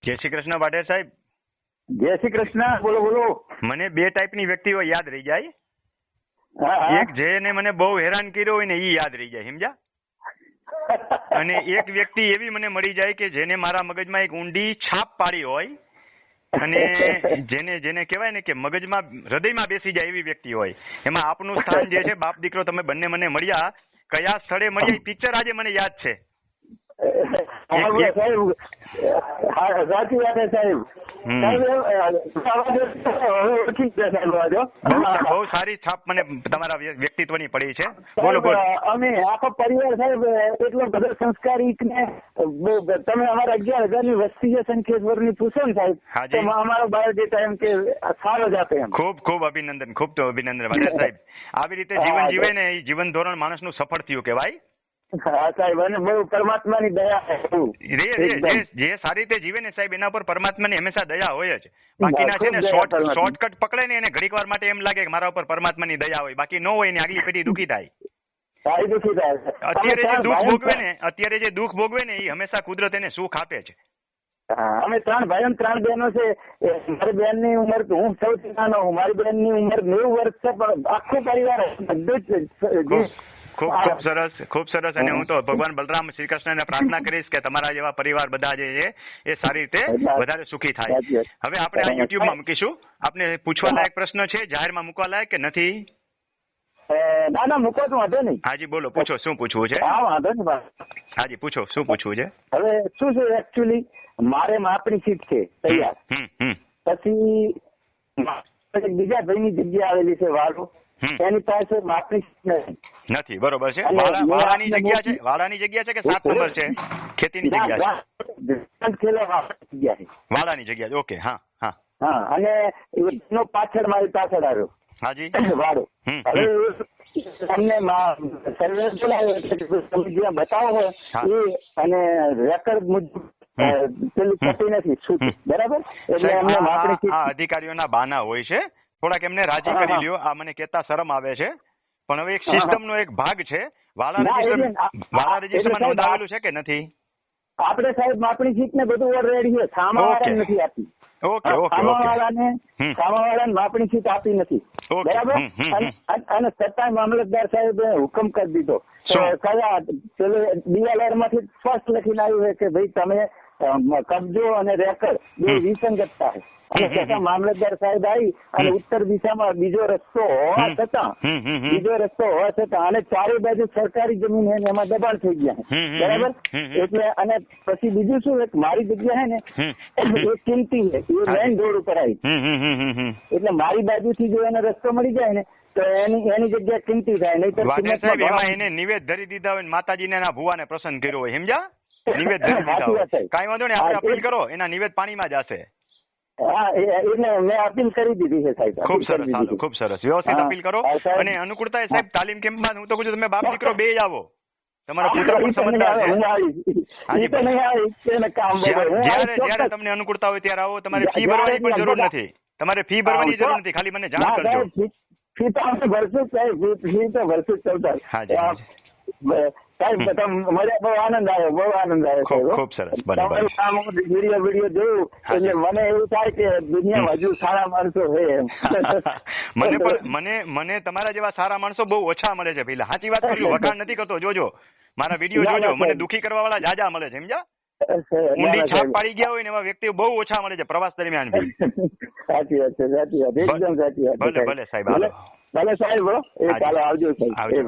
જય શ્રી કૃષ્ણ વાઢેર સાહેબ. જય શ્રી કૃષ્ણ. બોલો બોલો. મને બે ટાઈપની વ્યક્તિઓ યાદ રહી જાય. હા, હા. એક જેને મને બહુ હેરાન કર્યો હોય ને એ યાદ રહી જાય, સમજ્યા? અને એક વ્યક્તિ એવી મને મળી જાય કે જેને મારા મગજમાં એક ઊંડી છાપ પાડી હોય અને જેને જેને કહેવાય ને કે મગજમાં હૃદયમાં બેસી જાય એવી વ્યક્તિ હોય. એમાં આપનું સ્થાન જે છે, બાપ દીકરો તમે બંને મને મળ્યા, કયા સ્થળે મળ્યા એ પિક્ચર આજે મને યાદ છે. સાહેબ સાચી વાત છે સાહેબ. બહુ સારી છાપ મને તમારા વ્યક્તિત્વની પડી છે. બોલો બોલો. અમે આખો પરિવાર સાહેબ એટલો બધો સંસ્કારી ને તમે અમારા 11,000 ની વસ્તી છે સંકેશ્વરની પૂછો ને સાહેબ તો અમારો બાયોડેટા એમ કે સારો જ આપે એમ. ખૂબ ખૂબ અભિનંદન, ખૂબ તો અભિનંદન વાઢેર સાહેબ. આવી રીતે જીવન જીવે ને એ જીવન ધોરણ માણસનું સફળ થયું કહેવાય. હા સાહેબ, અને બહુ પરમાત્માની દયા જે સારી રીતે જીવે ને સાહેબ એના પર પરમાત્માની હંમેશા દયા હોય જ. બાકીના છે ને શોર્ટકટ પકડે ને એને ઘડીક વાર માટે એમ લાગે કે મારા ઉપર પરમાત્માની દયા હોય, બાકી ન હોય ને આગલી પેઢી દુઃખી થાય. અત્યારે જે દુઃખ ભોગવે ને એ હંમેશા કુદરત એને સુખ આપે છે. અમે 3 ભાઈઓ 3 બહેનો છે. મારી બેન ની ઉંમર, હું સૌથી નાનો હું, મારી બેન ની ઉંમર 90 વર્ષ છે, પણ આખો પરિવાર બધું જ ખૂબ ખૂબ સરસ, ખૂબ સરસ. અને હું તો ભગવાન બલરામ શ્રી કૃષ્ણને પ્રાર્થના કરીશ કે તમારા જેવા પરિવાર બધા જે છે એ સારી રીતે વધારે સુખી થાય. હવે આપણે આ યુટ્યુબમાં મૂકીશું. આપને પૂછવા લાયક પ્રશ્ન છે, જાહેરમાં મૂકવા લાયક કે નથી? ના ના, મૂકો તો વાંધો નહીં. હાજી બોલો, પૂછો શું પૂછવું છે? હા વાંધો નહીં. હાજી પૂછો શું પૂછવું છે? હવે શું છે એકચ્યુઅલી મારે માપણી સીટ છે તૈયાર. પછી બીજા ભાઈની જગ્યા આવેલી છે વાળો, એની પાસે માપણી સીટ નથી. બરોબર છે. વાળાની જગ્યા છે, વાળાની જગ્યા છે કે 7 નંબર છે ખેતીની જગ્યા છે? વાળાની જગ્યા છે. ઓકે. હા હા હા. અને એનો પાછળ મારી પાછળ આવ્યો. હાજી વાળો. હવે તમને સર્વે બોલાવ્યો છે તમે જ્યાં બતાવો એ અને રેકર્ડ મુજબ પેલું થતી નથી છૂટ. બરાબર? એટલે એમને માપણી આ અધિકારીઓના બાના હોય છે, થોડાક એમને રાજી કરી લ્યો. આ મને કહેતા શરમ આવે છે, પણ હવે એક સિસ્ટમનો એક ભાગ છે. વાળા રજીસ્ટરમાં નોંધાવેલું છે કે નથી? આપણે સાહેબ માપણી સીટ ને બધું ઓલરેડી છે. સામાવાળાને નથી આપી. સામાવાળાને માપણી સીટ આપી નથી. બરાબર? અને છતાંય મામલતદાર સાહેબે હુકમ કરી દીધો. કયા DLR માંથી સ્પષ્ટ લખીને આવ્યું છે કે ભાઈ તમે કબજો અને રેકર્ડ બે વિસંગત થાય. અને છતાં મામલતદાર સાહેબ આવી અને ઉત્તર દિશામાં બીજો રસ્તો હોવા છતાં અને ચારે બાજુ સરકારી જમીન છે ને એમાં દબાણ થઈ ગયા. બરાબર? એટલે અને પછી બીજું શું મારી જગ્યા છે ને એ કિંમતી છે, એ મેઇન રોડ ઉપર આવી. એટલે મારી બાજુથી જો એને રસ્તો મળી જાય ને તો એની જગ્યા કિંમતી થાય. નહીં એમાં એને નિવેદ ધરી દીધા હોય, માતાજીને એના ભુવાને પ્રસન્ન કર્યો હોય, સમજ્યા? નિવેદ ધરી દીધા હોય, કાંઈ વાંધો નહીં, આપણે અપીલ કરો, એના નિવેદ પાણીમાં જશે. હા, એટલે મેં અપીલ કરી દીધી છે સાહેબ. ખૂબ સરસ, સારું, ખૂબ સરસ. વ્યવસ્થિત અપીલ કરો. અને અનુકૂળતા સાહેબ તાલીમ કેમ્પમાં હું તો કહું છું તમે બાપ દીકરો બે આવો. તમારા પુત્ર પણ સમજદાર છે. જ્યારે તમને અનુકૂળતા હોય ત્યારે આવો. તમારે ફી ભરવાની પણ જરૂર નથી. તમારે ફી ભરવાની જરૂર નથી, ખાલી મને જાણ કરજો. ફી તો આપણે ભરશું સાહેબ, ફી તો ભરશું ચાલતા. સાહેબ મજા, બહુ આનંદ આવ્યો, બહુ આનંદ આવ્યો. ખૂબ સરસ. વિડીયો જોયું એટલે મને એવું થાય કે દુનિયામાં હજુ સારા માણસો છે. મને તમારા જેવા સારા માણસો બહુ ઓછા મળે છે. પેલા સાચી વાત કર્યું, વખાણ નથી કરતો. જોજો મારા વિડીયો જોજો, મને દુઃખી કરવા વાળા જાજા મળે છે, સમજ્યા? ઊંડી છાપ પાડી ગયા હોય ને એવા વ્યક્તિઓ બહુ ઓછા મળે છે પ્રવાસ દરમિયાન બી. સાચી વાત છે, સાચી વાત, એકદમ સાચી વાત. ભલે ભલે સાહેબ, ભલે સાહેબ, ચાલો આવજો સાહેબ. આવજો.